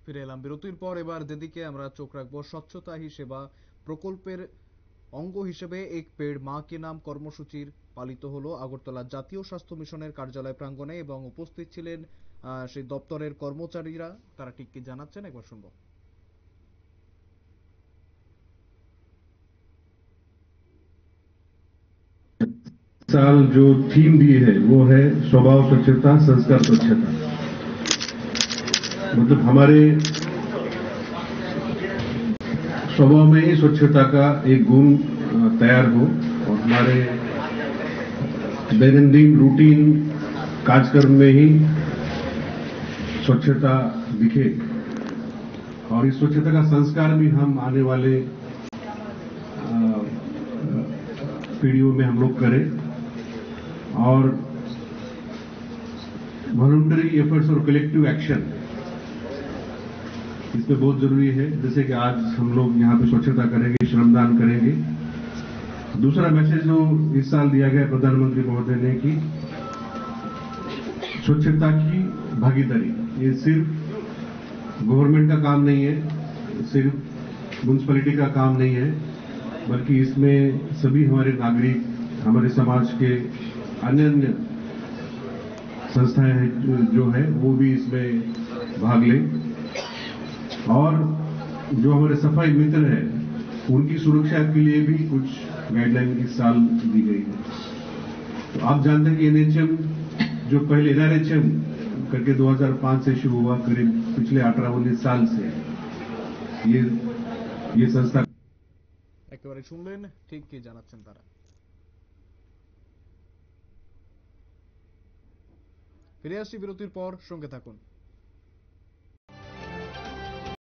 ফিরে এলাম বিরতির পর। এবার যেদিকে আমরা চোখ রাখবো, স্বচ্ছতা হি সেবা প্রকল্পের অঙ্গ হিসেবে এক পেড় মা কে নাম কর্মসূচির পালিত হলো আগরতলা জাতীয় স্বাস্থ্য মিশনের কার্যালয় প্রাঙ্গণে এবং উপস্থিত ছিলেন সেই দপ্তরের কর্মচারীরা। তারা ঠিক কি জানাচ্ছেন একবার শুনবো। साल जो थीम दी है वो है स्वभाव स्वच्छता संस्कार स्वच्छता। मतलब हमारे स्वभाव में ही स्वच्छता का एक गुण तैयार हो और हमारे दैनंदिन रूटीन कार्यक्रम में ही स्वच्छता दिखे और इस स्वच्छता का संस्कार भी हम आने वाले पीढ़ियों में हम लोग करें और वॉलंटरी एफर्ट्स और कलेक्टिव एक्शन इसमें बहुत जरूरी है। जैसे कि आज हम लोग यहाँ पे स्वच्छता करेंगे, श्रमदान करेंगे। दूसरा मैसेज जो इस साल दिया गया प्रधानमंत्री महोदय ने कि स्वच्छता की भागीदारी, ये सिर्फ गवर्नमेंट का काम नहीं है, सिर्फ म्युनिसिपैलिटी का काम नहीं है, बल्कि इसमें सभी हमारे नागरिक, हमारे समाज के अन्य अन्य संस्थाएं जो है वो भी इसमें भाग लें और जो हमारे सफाई मित्र हैं उनकी सुरक्षा के लिए भी कुछ गाइडलाइन इस साल दी गई है। तो आप जानते हैं कि एनएचएम जो पहले एनआरएचएम करके 2005 से शुरू हुआ, करीब पिछले 18-19 साल से ये संस्था একেবারে শুনলেন ঠিক কি জানাচ্ছেন তারা। ফিরে আসছি বিরতির পর, সঙ্গে থাকুন।